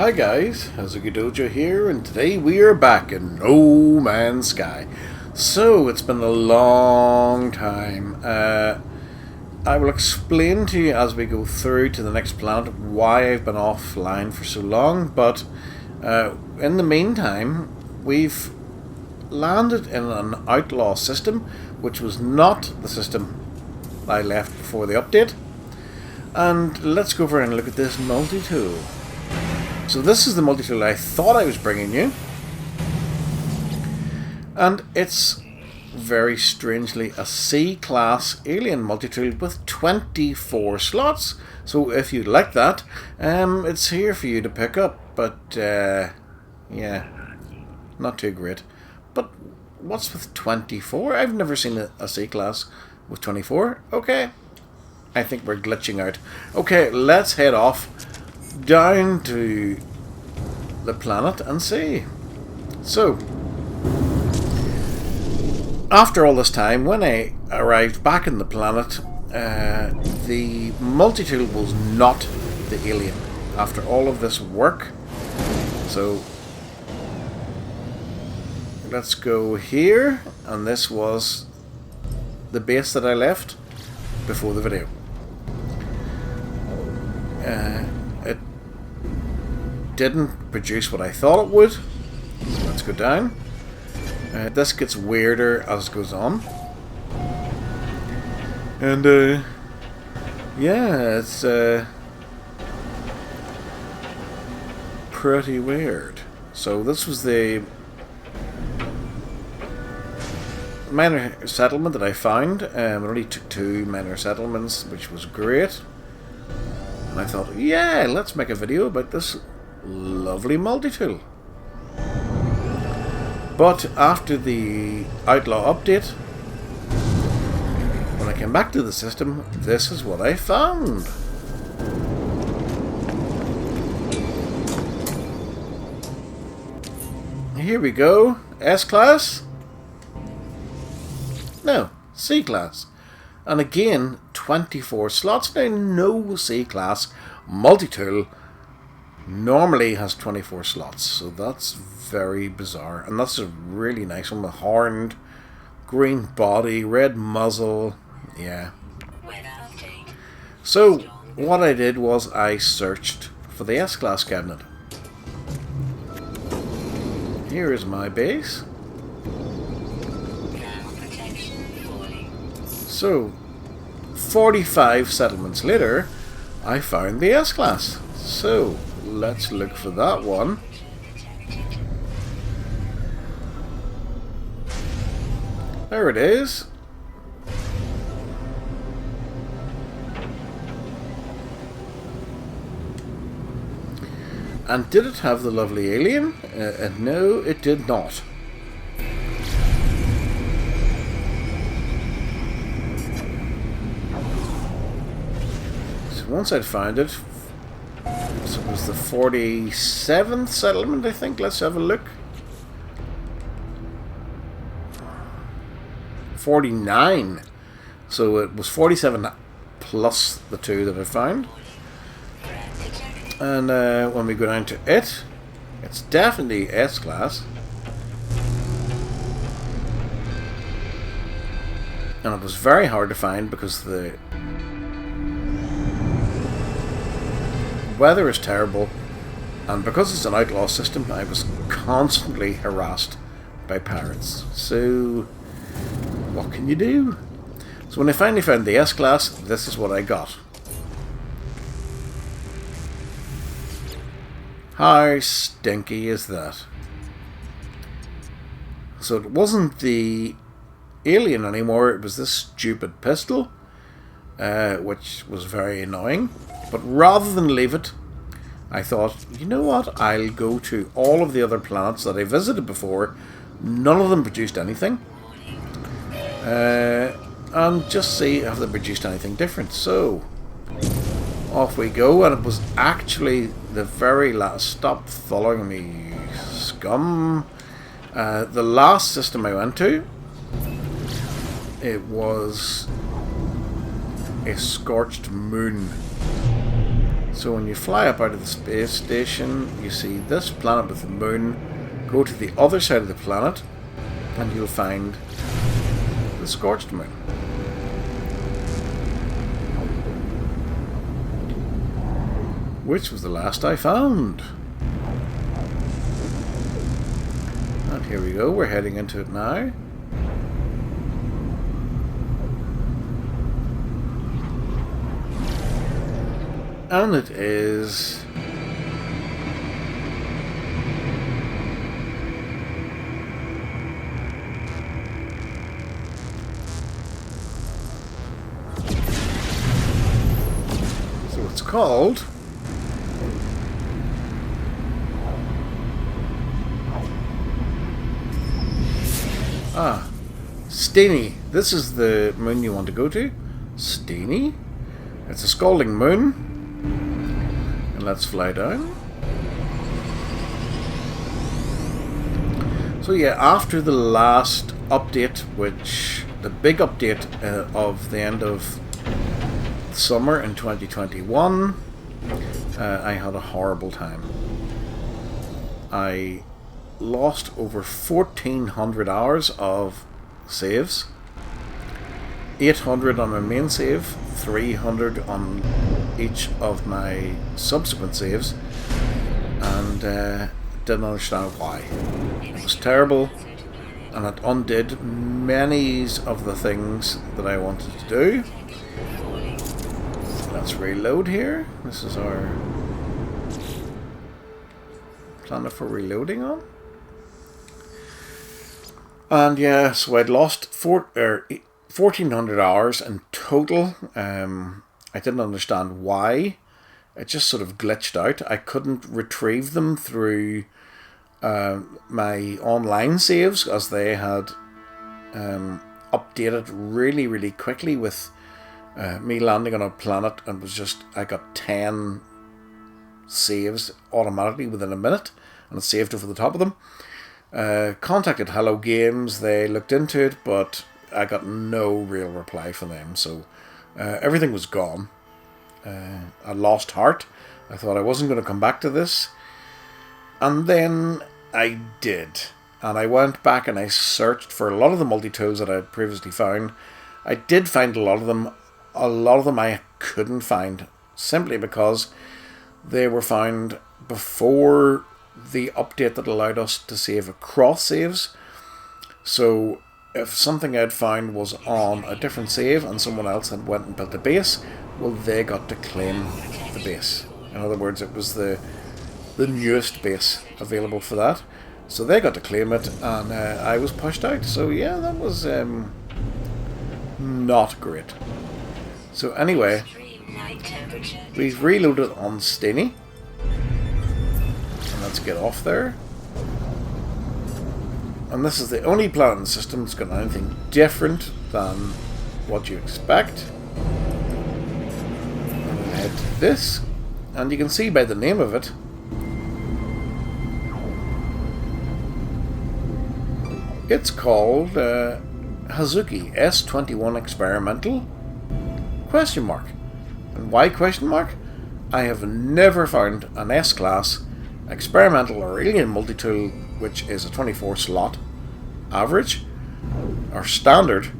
Hi guys, Hazukidojo here, and today we are back in No Man's Sky. So, it's been a long time. I will explain to you as we go through to the next planet why I've been offline for so long, but in the meantime, we've landed in an Outlaw system, which was not the system I left before the update. And let's go over and look at this Multitool. So this is the Multitool I thought I was bringing you. And it's very strangely a C-class alien Multitool with 24 slots. So if you like that, it's here for you to pick up. But yeah, not too great. But what's with 24? I've never seen a C-class with 24. Okay, I think we're glitching out. Okay, let's head off down to the planet and see. So, after all this time, when I arrived back in the planet, the Multitool was not the alien. After all of this work, so let's go here, and this was the base that I left before the video. It didn't produce what I thought it would, so let's go down. This gets weirder as it goes on, and yeah, it's pretty weird. So this was the minor settlement that I found. It only took 2 minor settlements, which was great. And I thought, yeah, let's make a video about this lovely Multitool. But after the Outlaw update, when I came back to the system, this is what I found. Here we go. S-Class? No, C-Class. And again, 24 slots. Now, no C-Class Multitool normally has 24 slots, so that's very bizarre. And that's a really nice one with horned, green body, red muzzle. Yeah. So, what I did was I searched for the S-Class cabinet. Here is my base. So, 45 settlements later, I found the S-Class. So, let's look for that one. There it is. And did it have the lovely alien? No, it did not. Once I'd found it, so it was the 47th settlement, I think. Let's have a look. 49. So it was 47 plus the 2 that I found. And when we go down to it, it's definitely S-Class. And it was very hard to find because the weather is terrible, and because it's an outlaw system, I was constantly harassed by pirates. So, what can you do? So when I finally found the S-Class, this is what I got. How stinky is that? So it wasn't the alien anymore, it was this stupid pistol, which was very annoying. But rather than leave it, I thought, you know what, I'll go to all of the other planets that I visited before. None of them produced anything. And just see if they produced anything different. So, off we go, and it was actually the very last. Stop following me, scum. The last system I went to, it was a Scorched Moon. So when you fly up out of the space station, you see this planet with the moon. Go to the other side of the planet and you'll find the Scorched Moon. Which was the last I found. And here we go, we're heading into it now. And it is so it's called Steiny. This is the moon you want to go to. Steiny. It's a scalding moon. And let's fly down. So yeah, after the last update, which the big update of the end of summer in 2021, I had a horrible time. I lost over 1,400 hours of saves, 800 on my main save, 300 on each of my subsequent saves, and didn't understand why. It was terrible, and it undid many of the things that I wanted to do. Let's reload here. This is our planet for reloading on. And yeah, so I'd lost 1,400 hours in total. I didn't understand why. It just sort of glitched out. I couldn't retrieve them through my online saves, as they had updated really, really quickly with me landing on a planet, and it was just, I got 10 saves automatically within a minute, and it saved over the top of them. Contacted Hello Games, they looked into it, but I got no real reply from them, so everything was gone. I lost heart. I thought I wasn't going to come back to this, and then I did, and I went back and I searched for a lot of the multi-tools that I had previously found. I did find a lot of them. A lot of them I couldn't find, simply because they were found before the update that allowed us to save across saves. So if something I'd found was on a different save and someone else had went and built a base, well, they got to claim the base. In other words, it was the newest base available for that, so they got to claim it, and I was pushed out. So yeah, that was not great. So anyway, we've reloaded on Steiny. Let's get off there. And this is the only planet in the system that's got anything different than what you expect. And we'll head to this, and you can see by the name of it, it's called Hazuki S21 Experimental ? And why ? I have never found an S-class experimental or alien multi-tool which is a 24 slot average or standard,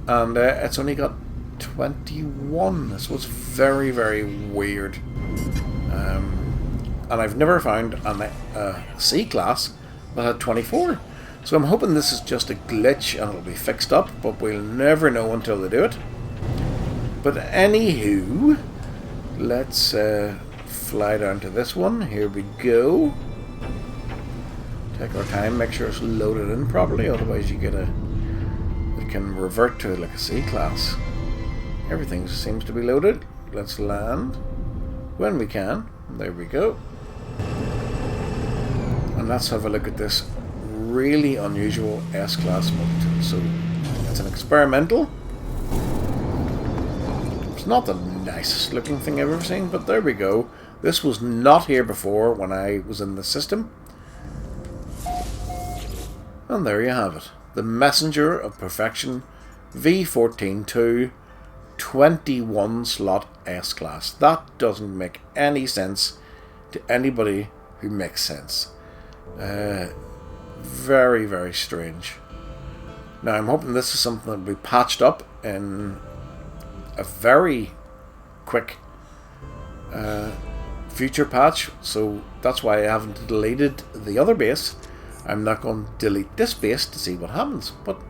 and it's only got 21. This was very, very weird. And I've never found a C-class that had 24. So I'm hoping this is just a glitch and it'll be fixed up, but we'll never know until they do it. But anywho, let's fly down to this one. Here we go. Take our time, make sure it's loaded in properly, otherwise you get it can revert to like a C-class. Everything seems to be loaded. Let's land when we can. There we go. And let's have a look at this really unusual S-class multi-tool. So it's an experimental. It's not the nicest looking thing I've ever seen, but there we go. This was not here before when I was in the system. And there you have it. The Messenger of Perfection V14-2 21 slot S-Class. That doesn't make any sense to anybody who makes sense. Very, very strange. Now, I'm hoping this is something that will be patched up in a very quick future patch, so that's why I haven't deleted the other base. I'm not going to delete this base to see what happens, but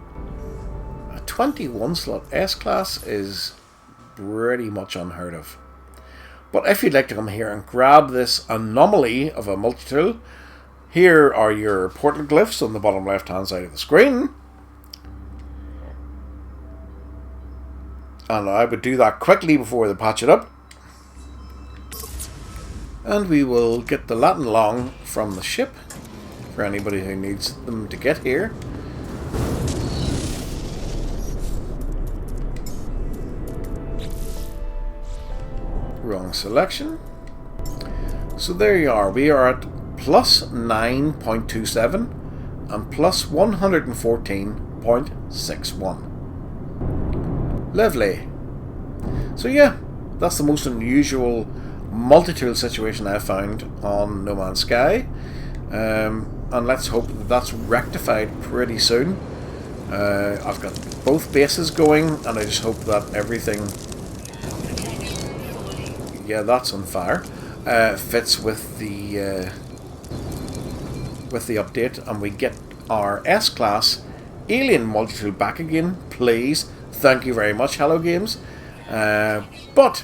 a 21 slot S-Class is pretty much unheard of. But if you'd like to come here and grab this anomaly of a multi-tool, here are your portal glyphs on the bottom left hand side of the screen. And I would do that quickly before they patch it up. And we will get the Latin Long from the ship for anybody who needs them to get here. Wrong selection. So there you are. We are at plus 9.27 and plus 114.61. Lovely. So yeah, that's the most unusual multi-tool situation I've found on No Man's Sky. And let's hope that that's rectified pretty soon. I've got both bases going, and I just hope that everything... Yeah, that's on fire. Fits with the update, and we get our S-Class alien multi-tool back again, please. Thank you very much, Hello Games. But,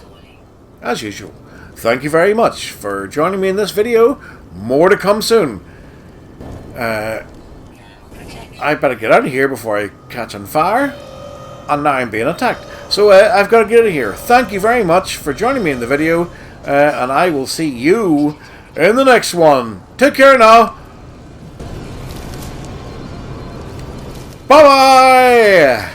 as usual, thank you very much for joining me in this video. More to come soon. I better get out of here before I catch on fire. And now I'm being attacked. So I've got to get out of here. Thank you very much for joining me in the video. And I will see you in the next one. Take care now. Bye-bye.